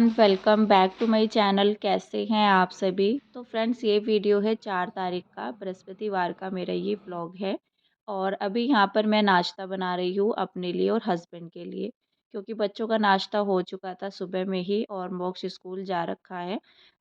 Everyone, welcome back to my channel. कैसे हैं आप सभी। तो फ्रेंड्स, ये वीडियो है 4 तारीख का, बृहस्पतिवार का मेरा ये व्लॉग है। और अभी यहाँ पर मैं नाश्ता बना रही हूँ अपने लिए और हस्बैंड के लिए, क्योंकि बच्चों का नाश्ता हो चुका था सुबह में ही और मोक्ष स्कूल जा रखा है।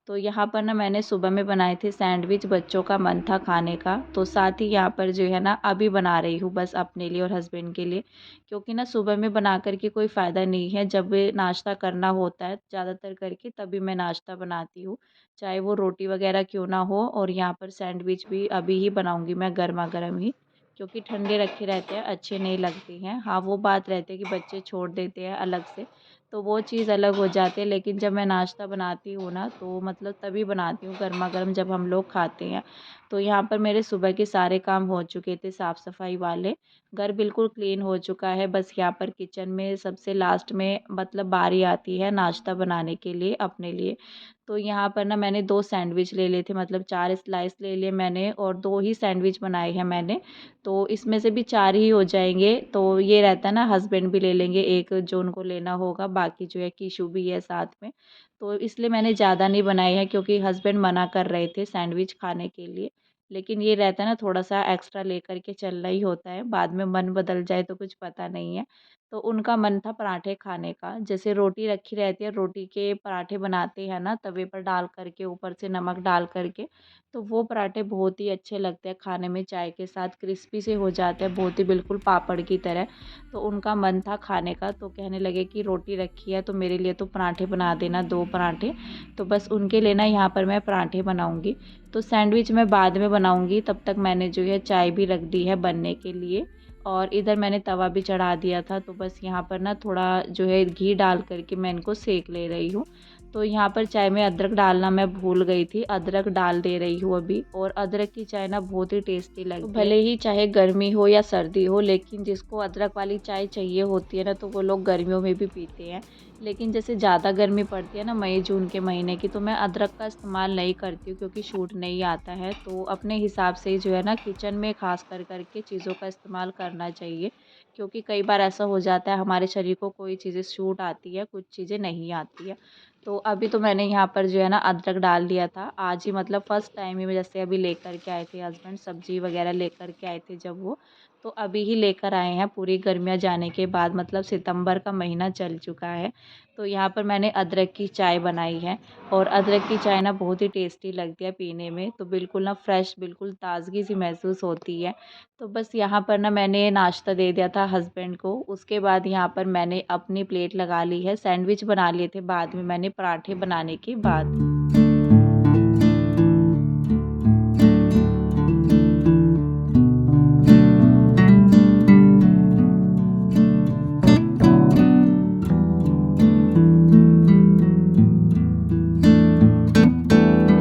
तो यहाँ पर ना मैंने सुबह में बनाए थे सैंडविच, बच्चों का मन था खाने का, तो साथ ही यहाँ पर जो है ना अभी बना रही हूँ बस अपने लिए और हस्बैंड के लिए। क्योंकि ना सुबह में बना कर के कोई फ़ायदा नहीं है, जब नाश्ता करना होता है ज़्यादातर करके तभी मैं नाश्ता बनाती हूँ, चाहे वो रोटी वग़ैरह क्यों ना हो। और यहाँ पर सैंडविच भी अभी ही बनाऊँगी मैं गरमा-गरम ही, क्योंकि ठंडे रखे रहते हैं अच्छे नहीं लगते हैं। हाँ, वो बात रहती है कि बच्चे छोड़ देते हैं अलग से, तो वो चीज़ अलग हो जाती है। लेकिन जब मैं नाश्ता बनाती हूँ ना, तो मतलब तभी बनाती हूँ गरमा-गरम जब हम लोग खाते हैं। तो यहाँ पर मेरे सुबह के सारे काम हो चुके थे साफ़-सफ़ाई वाले। घर बिल्कुल क्लीन हो चुका है, बस यहाँ पर किचन में सबसे लास्ट में मतलब बारी आती है नाश्ता बनाने के लिए अपने लिए। तो यहाँ पर ना मैंने 2 सैंडविच ले लिए थे, मतलब 4 स्लाइस ले लिए मैंने और 2 ही सैंडविच बनाए हैं मैंने। तो इसमें से भी 4 ही हो जाएँगे, तो ये रहता है ना हस्बैंड भी ले लेंगे 1 जो उनको लेना होगा, बाकी जो है कीशु भी है साथ में। तो इसलिए मैंने ज़्यादा नहीं बनाए हैं, क्योंकि हस्बैंड मना कर रहे थे सैंडविच खाने के लिए। लेकिन ये रहता है ना थोड़ा-सा एक्स्ट्रा लेकर के चलना ही होता है, बाद में मन बदल जाए तो कुछ पता नहीं है। तो उनका मन था पराठे खाने का, जैसे रोटी रखी रहती है, रोटी के पराठे बनाते हैं ना तवे पर डाल कर के, ऊपर से नमक डाल कर के, तो वो पराठे बहुत ही अच्छे लगते हैं खाने में, चाय के साथ क्रिस्पी से हो जाते हैं, बहुत ही बिल्कुल पापड़ की तरह। तो उनका मन था खाने का, तो कहने लगे कि रोटी रखी है तो मेरे लिए तो पराठे बना देना 2 पराठे। तो बस उनके लिए ना यहाँ पर मैं पराठे बनाऊँगी। तो सैंडविच मैं बाद में बनाऊँगी, तब तक मैंने जो है चाय भी रख दी है बनने के लिए। और इधर मैंने तवा भी चढ़ा दिया था, तो बस यहाँ पर ना थोड़ा जो है घी डाल कर के मैं इनको सेक ले रही हूँ। तो यहाँ पर चाय में अदरक डालना मैं भूल गई थी, अदरक डाल दे रही हूँ अभी। और अदरक की चाय ना बहुत ही टेस्टी लगती है, तो भले ही चाहे गर्मी हो या सर्दी हो, लेकिन जिसको अदरक वाली चाय चाहिए होती है ना, तो वो लोग गर्मियों में भी पीते हैं। लेकिन जैसे ज़्यादा गर्मी पड़ती है ना मई जून के महीने की, तो मैं अदरक का इस्तेमाल नहीं करती हूँ, क्योंकि शूट नहीं आता है। तो अपने हिसाब से ही जो है ना किचन में ख़ास कर के चीज़ों का इस्तेमाल करना चाहिए, क्योंकि कई बार ऐसा हो जाता है हमारे शरीर को कोई चीज़ें शूट आती है, कुछ चीज़ें नहीं आती है। तो अभी तो मैंने यहाँ पर जो है ना अदरक डाल दिया था आज ही, मतलब फ़र्स्ट टाइम ही, जैसे अभी लेकर के आए थे हस्बैंड, सब्ज़ी वग़ैरह लेकर के आए थे जब वो, तो अभी ही लेकर आए हैं पूरी गर्मियाँ जाने के बाद, मतलब सितंबर का महीना चल चुका है। तो यहाँ पर मैंने अदरक की चाय बनाई है, और अदरक की चाय ना बहुत ही टेस्टी लगती है पीने में, तो बिल्कुल ना फ्रेश, बिल्कुल ताज़गी सी महसूस होती है। तो बस यहाँ पर ना मैंने नाश्ता दे दिया था हस्बैंड को, उसके बाद यहाँ पर मैंने अपनी प्लेट लगा ली है, सैंडविच बना लिए थे बाद में मैंने पराठे बनाने के बाद।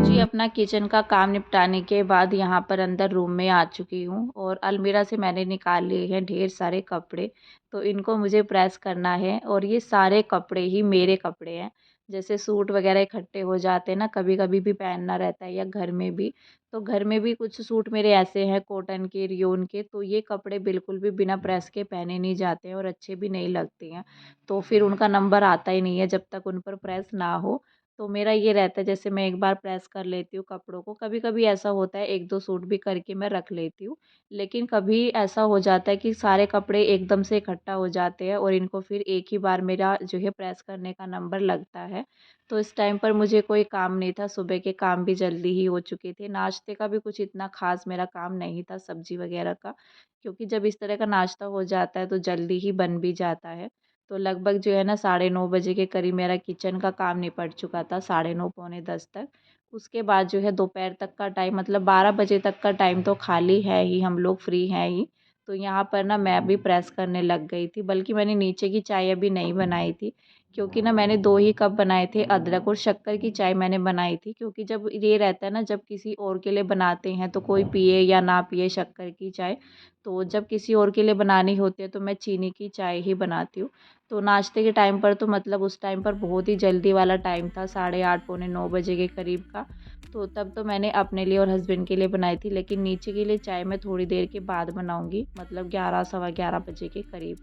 जी, अपना किचन का काम निपटाने के बाद यहाँ पर अंदर रूम में आ चुकी हूँ, और अलमीरा से मैंने निकाल लिए हैं ढेर सारे कपड़े। तो इनको मुझे प्रेस करना है, और ये सारे कपड़े ही मेरे कपड़े हैं। जैसे सूट वगैरह इकट्ठे हो जाते हैं ना, कभी-कभी भी पहनना रहता है, या घर में भी। तो घर में भी कुछ सूट मेरे ऐसे हैं कॉटन के, रियोन के, तो ये कपड़े बिल्कुल भी बिना प्रेस के पहने नहीं जाते हैं और अच्छे भी नहीं लगते हैं। तो फिर उनका नंबर आता ही नहीं है जब तक उन पर प्रेस ना हो। तो मेरा ये रहता है, जैसे मैं एक बार प्रेस कर लेती हूँ कपड़ों को, कभी-कभी ऐसा होता है 1-2 सूट भी करके मैं रख लेती हूँ। लेकिन कभी ऐसा हो जाता है कि सारे कपड़े एकदम से इकट्ठा हो जाते हैं, और इनको फिर एक ही बार मेरा जो है प्रेस करने का नंबर लगता है। तो इस टाइम पर मुझे कोई काम नहीं था, सुबह के काम भी जल्दी ही हो चुके थे। नाश्ते का भी कुछ इतना ख़ास मेरा काम नहीं था, सब्ज़ी वग़ैरह का, क्योंकि जब इस तरह का नाश्ता हो जाता है तो जल्दी ही बन भी जाता है। तो लगभग जो है ना 9:30 बजे के करीब मेरा किचन का काम निपट चुका था, 9:30 पौने 10 तक। उसके बाद जो है दोपहर तक का टाइम, मतलब 12 बजे तक का टाइम तो खाली है ही, हम लोग फ्री हैं ही। तो यहाँ पर ना मैं अभी प्रेस करने लग गई थी, बल्कि मैंने नीचे की चाय अभी नहीं बनाई थी, क्योंकि ना मैंने 2 ही कप बनाए थे, अदरक और शक्कर की चाय मैंने बनाई थी। क्योंकि जब ये रहता है ना, जब किसी और के लिए बनाते हैं तो कोई पिए या ना पिए शक्कर की चाय, तो जब किसी और के लिए बनानी होती है तो मैं चीनी की चाय ही बनाती हूँ। तो नाश्ते के टाइम पर तो मतलब उस टाइम पर बहुत ही जल्दी वाला टाइम था, 8:30 पौने 9 बजे के करीब का। तो तब तो मैंने अपने लिए और हस्बैंड के लिए बनाई थी, लेकिन नीचे के लिए चाय मैं थोड़ी देर के बाद बनाऊँगी, मतलब 11 सवा 11 बजे के करीब।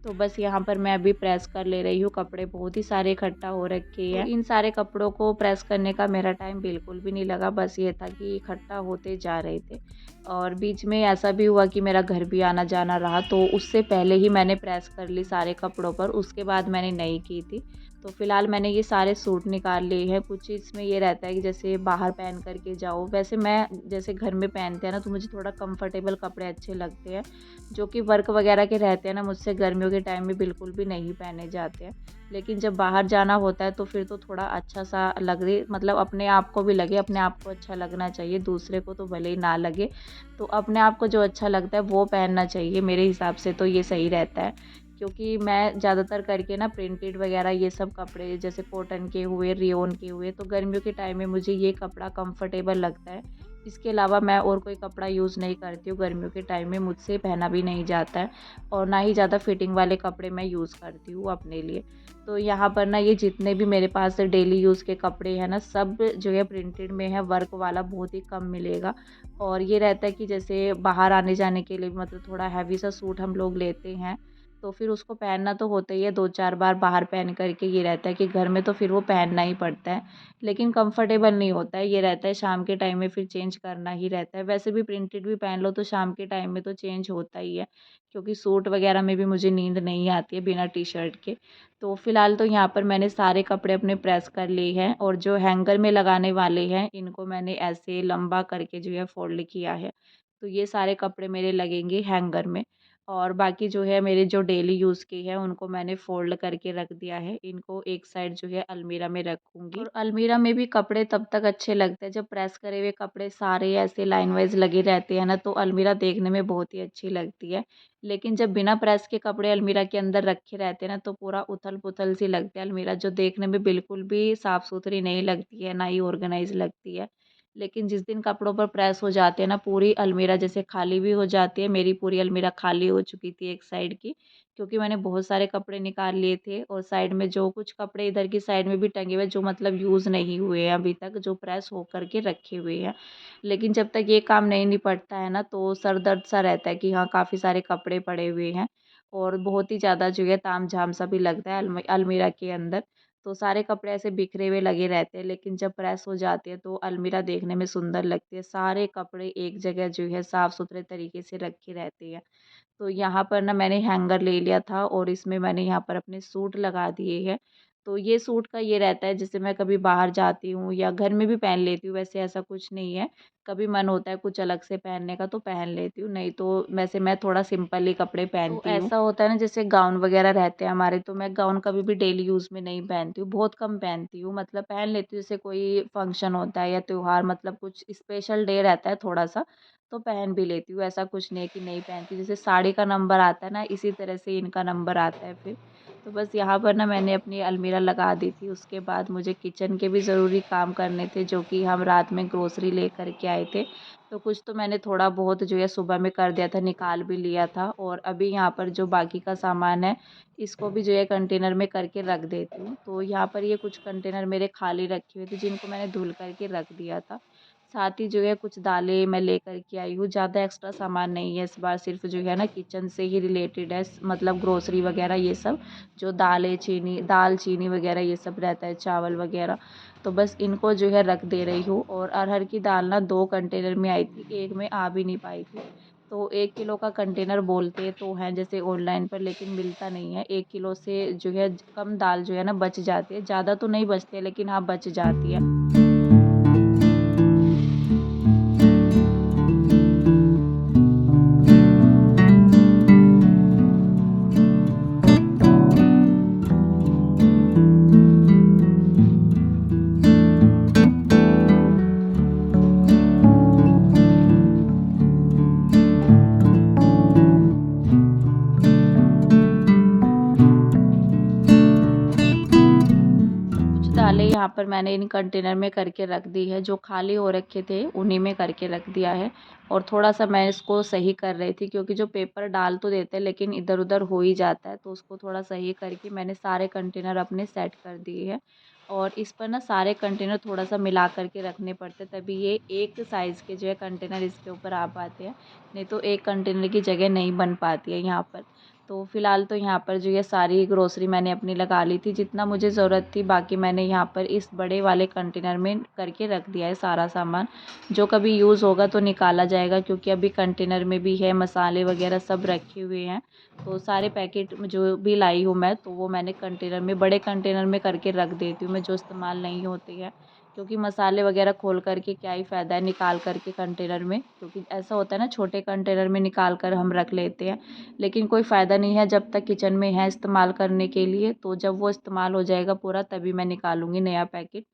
तो बस यहाँ पर मैं अभी प्रेस कर ले रही हूँ, कपड़े बहुत ही सारे इकट्ठा हो रखे हैं। तो इन सारे कपड़ों को प्रेस करने का मेरा टाइम बिल्कुल भी नहीं लगा, बस ये था कि इकट्ठा होते जा रहे थे। और बीच में ऐसा भी हुआ कि मेरा घर भी आना-जाना रहा, तो उससे पहले ही मैंने प्रेस कर ली सारे कपड़ों पर, उसके बाद मैंने नहीं की थी। तो फिलहाल मैंने ये सारे सूट निकाल लिए हैं, कुछ इसमें ये रहता है कि जैसे बाहर पहन कर के जाओ, वैसे मैं जैसे घर में पहनते हैं ना, तो मुझे थोड़ा कंफर्टेबल कपड़े अच्छे लगते हैं। जो कि वर्क वगैरह के रहते हैं ना, मुझसे गर्मियों के टाइम में बिल्कुल भी नहीं पहने जाते हैं। लेकिन जब बाहर जाना होता है तो फिर तो थोड़ा अच्छा-सा लगे, मतलब अपने आप को भी लगे, अपने आप को अच्छा लगना चाहिए, दूसरे को तो भले ही ना लगे। तो अपने आप को जो अच्छा लगता है वो पहनना चाहिए, मेरे हिसाब से तो ये सही रहता है। क्योंकि मैं ज़्यादातर करके ना प्रिंटेड वगैरह ये सब कपड़े जैसे कॉटन के हुए, रेयॉन के हुए, तो गर्मियों के टाइम में मुझे ये कपड़ा कंफर्टेबल लगता है। इसके अलावा मैं और कोई कपड़ा यूज़ नहीं करती हूँ, गर्मियों के टाइम में मुझसे पहना भी नहीं जाता है और ना ही ज़्यादा फिटिंग वाले कपड़े मैं यूज़ करती हूँ अपने लिए। तो यहाँ पर ना ये जितने भी मेरे पास डेली यूज़ के कपड़े हैं ना, सब जो है प्रिंटेड में है, वर्क वाला बहुत ही कम मिलेगा। और ये रहता है कि जैसे बाहर आने-जाने के लिए मतलब थोड़ा हैवी सा सूट हम लोग लेते हैं, तो फिर उसको पहनना तो होता ही है, 2-4 बार बाहर पहन कर के ये रहता है कि घर में तो फिर वो पहनना ही पड़ता है। लेकिन कंफर्टेबल नहीं होता है, ये रहता है शाम के टाइम में फिर चेंज करना ही रहता है। वैसे भी प्रिंटेड भी पहन लो तो शाम के टाइम में तो चेंज होता ही है, क्योंकि सूट वगैरह में भी मुझे नींद नहीं आती है बिना टी-शर्ट के। तो फिलहाल तो यहाँ पर मैंने सारे कपड़े अपने प्रेस कर लिए हैं और जो हैंगर में लगाने वाले हैं, इनको मैंने ऐसे लंबा करके जो है फ़ोल्ड किया है। तो ये सारे कपड़े मेरे लगेंगे हैंगर में। और बाकी जो है मेरे जो डेली यूज़ के हैं उनको मैंने फ़ोल्ड करके रख दिया है। इनको एक साइड जो है अलमीरा में रखूँगी। और अलमीरा में भी कपड़े तब तक अच्छे लगते हैं जब प्रेस करे हुए कपड़े सारे ऐसे लाइन वाइज़ लगे रहते हैं ना, तो अलमीरा देखने में बहुत ही अच्छी लगती है। लेकिन जब बिना प्रेस के कपड़े अलमीरा के अंदर रखे रहते हैं ना, तो पूरा उथल-पुथल सी लगती है अलमीरा, जो देखने में बिल्कुल भी साफ़-सुथरी नहीं लगती है, ना ही ऑर्गनाइज़ लगती है। लेकिन जिस दिन कपड़ों पर प्रेस हो जाते हैं ना, पूरी अलमीरा जैसे खाली भी हो जाती है। मेरी पूरी अलमीरा खाली हो चुकी थी एक साइड की, क्योंकि मैंने बहुत सारे कपड़े निकाल लिए थे और साइड में जो कुछ कपड़े इधर की साइड में भी टंगे हुए जो मतलब यूज़ नहीं हुए हैं अभी तक, जो प्रेस हो कर के रखे हुए हैं। लेकिन जब तक ये काम नहीं निपटता है ना, तो सर दर्द सा रहता है कि हाँ, काफ़ी सारे कपड़े पड़े हुए हैं और बहुत ही ज़्यादा जो है तामझाम सा भी लगता है अलमीरा के अंदर। तो सारे कपड़े ऐसे बिखरे हुए लगे रहते हैं, लेकिन जब प्रेस हो जाती है तो अलमीरा देखने में सुंदर लगती है। सारे कपड़े एक जगह जो है साफ-सुथरे तरीके से रखे रहते हैं। तो यहाँ पर ना मैंने हैंगर ले लिया था और इसमें मैंने यहाँ पर अपने सूट लगा दिए हैं। तो ये सूट का ये रहता है, जैसे मैं कभी बाहर जाती हूँ या घर में भी पहन लेती हूँ, वैसे ऐसा कुछ नहीं है। कभी मन होता है कुछ अलग से पहनने का तो पहन लेती हूँ, नहीं तो वैसे मैं थोड़ा सिंपल ही कपड़े पहनती हूँ। ऐसा होता है ना, जैसे गाउन वगैरह रहते हैं हमारे, तो मैं गाउन कभी भी डेली यूज़ में नहीं पहनती हूँ, बहुत कम पहनती हूँ। मतलब पहन लेती हूँ जैसे कोई फंक्शन होता है या त्योहार, मतलब कुछ स्पेशल डे रहता है थोड़ा-सा, तो पहन भी लेती हूँ। ऐसा कुछ नहीं है कि नहीं पहनती, जैसे साड़ी का नंबर आता है ना, इसी तरह से इनका नंबर आता है फिर। तो बस यहाँ पर ना मैंने अपनी अलमीरा लगा दी थी, उसके बाद मुझे किचन के भी ज़रूरी काम करने थे, जो कि हम रात में ग्रोसरी लेकर के आए थे। तो कुछ तो मैंने थोड़ा बहुत जो है सुबह में कर दिया था, निकाल भी लिया था और अभी यहाँ पर जो बाकी का सामान है, इसको भी जो है कंटेनर में करके रख देती हूँ। तो यहाँ पर ये कुछ कंटेनर मेरे खाली रखे हुए थे, जिनको मैंने धुल कर के रख दिया था। साथ ही जो है कुछ दालें मैं लेकर के आई हूँ, ज़्यादा एक्स्ट्रा सामान नहीं है इस बार, सिर्फ़ जो है ना किचन से ही रिलेटेड है, मतलब ग्रोसरी वग़ैरह ये सब, जो दाल चीनी वग़ैरह ये सब रहता है, चावल वग़ैरह। तो बस इनको जो है रख दे रही हूँ और अरहर की दाल ना 2 कंटेनर में आई थी, 1 में आ भी नहीं पाई थी। तो 1 किलो का कंटेनर बोलते तो हैं जैसे ऑनलाइन पर, लेकिन मिलता नहीं है। 1 किलो से जो है कम दाल जो है ना बच जाती है, ज़्यादा तो नहीं बचती है लेकिन हाँ, बच जाती है। कुछ दालें यहाँ पर मैंने इन कंटेनर में करके रख दी है, जो खाली हो रखे थे उन्हीं में करके रख दिया है। और थोड़ा-सा मैं इसको सही कर रही थी, क्योंकि जो पेपर डाल तो देते हैं लेकिन इधर-उधर हो ही जाता है, तो उसको थोड़ा सही करके मैंने सारे कंटेनर अपने सेट कर दिए हैं। और इस पर ना सारे कंटेनर थोड़ा-सा मिला कर के रखने पड़ते हैं, तभी ये एक साइज़ के जो है कंटेनर इसके ऊपर आ पाते हैं, नहीं तो एक कंटेनर की जगह नहीं बन पाती है यहाँ पर। तो फ़िलहाल तो यहाँ पर जो ये सारी ग्रोसरी मैंने अपनी लगा ली थी, जितना मुझे ज़रूरत थी। बाकी मैंने यहाँ पर इस बड़े वाले कंटेनर में करके रख दिया है सारा सामान, जो कभी यूज़ होगा तो निकाला जाएगा, क्योंकि अभी कंटेनर में भी है मसाले वगैरह सब रखे हुए हैं। तो सारे पैकेट जो भी लाई हूँ मैं, तो वो मैंने कंटेनर में, बड़े कंटेनर में करके रख देती हूँ मैं, जो इस्तेमाल नहीं होती है। क्योंकि मसाले वगैरह खोल कर के क्या ही फ़ायदा है निकाल कर के कंटेनर में, क्योंकि ऐसा होता है ना, छोटे कंटेनर में निकाल कर हम रख लेते हैं, लेकिन कोई फ़ायदा नहीं है जब तक किचन में है इस्तेमाल करने के लिए। तो जब वो इस्तेमाल हो जाएगा पूरा, तभी मैं निकालूँगी नया पैकेट।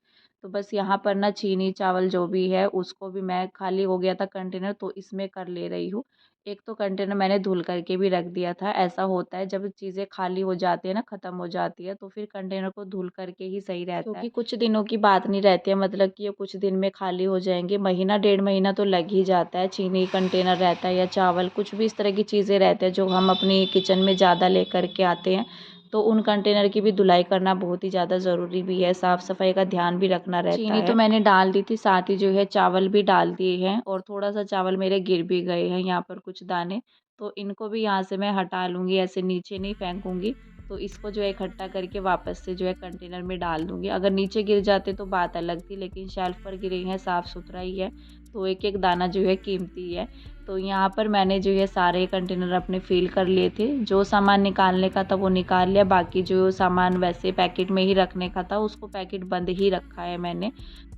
तो बस यहाँ पर ना चीनी चावल जो भी है उसको भी मैं, खाली हो गया था कंटेनर तो इसमें कर ले रही हूँ। एक तो कंटेनर मैंने धुल करके भी रख दिया था। ऐसा होता है जब चीज़ें खाली हो जाती है ना, ख़त्म हो जाती है, तो फिर कंटेनर को धुल करके ही सही रहता है, क्योंकि कुछ दिनों की बात नहीं रहती है, मतलब कि ये कुछ दिन में खाली हो जाएंगे। महीना डेढ़ महीना तो लग ही जाता है। चीनी कंटेनर रहता है या चावल, कुछ भी इस तरह की चीज़ें रहते हैं जो हम अपनी किचन में ज़्यादा लेकर के आते हैं, तो उन कंटेनर की भी धुलाई करना बहुत ही ज़्यादा ज़रूरी भी है। साफ़ सफाई का ध्यान भी रखना रहता है। चीनी तो मैंने डाल दी थी, साथ ही जो है चावल भी डाल दिए हैं, और थोड़ा सा चावल मेरे गिर भी गए हैं यहाँ पर कुछ दाने, तो इनको भी यहाँ से मैं हटा लूँगी, ऐसे नीचे नहीं फेंकूँगी। तो इसको जो है इकट्ठा करके वापस से जो है कंटेनर में डाल दूँगी। अगर नीचे गिर जाते तो बात अलग थी, लेकिन शेल्फ़ पर गिरे हैं, साफ़ सुथरा ही है, तो एक-एक दाना जो है कीमती है। तो यहाँ पर मैंने जो है सारे कंटेनर अपने फ़िल कर लिए थे। जो सामान निकालने का था वो निकाल लिया, बाकी जो सामान वैसे पैकेट में ही रखने का था उसको पैकेट बंद ही रखा है मैंने।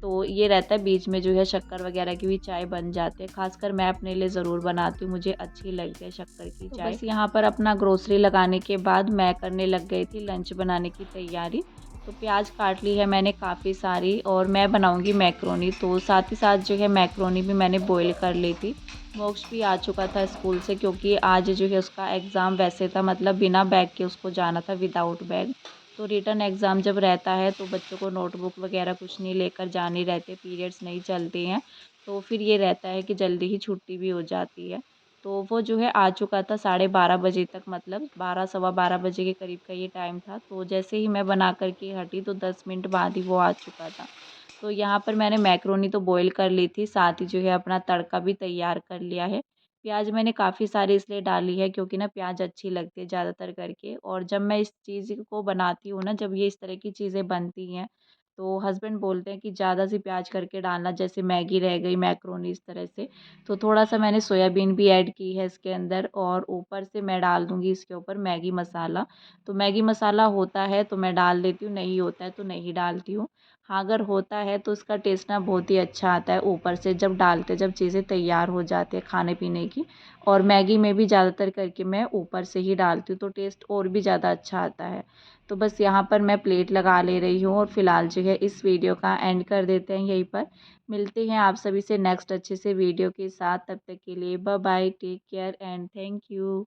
तो ये रहता है, बीच में जो है शक्कर वगैरह की भी चाय बन जाती है। ख़ासकर मैं अपने लिए ज़रूर बनाती हूँ, मुझे अच्छी लगती है शक्कर की चाय। बस यहाँ पर अपना ग्रोसरी लगाने के बाद मैं करने लग गई थी लंच बनाने की तैयारी। तो प्याज काट ली है मैंने काफ़ी सारी, और मैं बनाऊँगी मैक्रोनी, तो साथ ही साथ जो है मैक्रोनी भी मैंने बॉयल कर ली थी। मोक्ष भी आ चुका था स्कूल से, क्योंकि आज जो है उसका एग्ज़ाम वैसे था, मतलब बिना बैग के उसको जाना था, विदाउट बैग। तो रिटर्न एग्ज़ाम जब रहता है तो बच्चों को नोटबुक वगैरह कुछ नहीं लेकर जाने रहते, पीरियड्स नहीं चलते हैं, तो फिर ये रहता है कि जल्दी ही छुट्टी भी हो जाती है। तो वो जो है आ चुका था 12:30 बजे तक, मतलब 12 सवा 12 बजे के करीब का ये टाइम था। तो जैसे ही मैं बना कर के हटी तो 10 मिनट बाद ही वो आ चुका था। तो यहाँ पर मैंने मैक्रोनी तो बॉयल कर ली थी, साथ ही जो है अपना तड़का भी तैयार कर लिया है। प्याज मैंने काफ़ी सारी इसलिए डाली है क्योंकि ना प्याज अच्छी लगती है ज़्यादातर करके, और जब मैं इस चीज़ को बनाती हूँ ना, जब ये इस तरह की चीज़ें बनती हैं, तो हस्बैंड बोलते हैं कि ज़्यादा सी प्याज करके डालना, जैसे मैगी रह गई, मैक्रोनी, इस तरह से। तो थोड़ा-सा मैंने सोयाबीन भी ऐड की है इसके अंदर, और ऊपर से मैं डाल दूँगी इसके ऊपर मैगी मसाला। तो मैगी मसाला होता है तो मैं डाल देती हूँ, नहीं होता है तो नहीं डालती हूँ। हाँ, अगर होता है तो उसका टेस्ट ना बहुत ही अच्छा आता है ऊपर से, जब डालते, जब चीज़ें तैयार हो जाती है खाने पीने की। और मैगी में भी ज़्यादातर करके मैं ऊपर से ही डालती हूँ, तो टेस्ट और भी ज़्यादा अच्छा आता है। तो बस यहाँ पर मैं प्लेट लगा ले रही हूँ, और फ़िलहाल जो है इस वीडियो का एंड कर देते हैं यहीं पर। मिलते हैं आप सभी से नेक्स्ट अच्छे से वीडियो के साथ, तब तक के लिए bye bye, take care and thank you.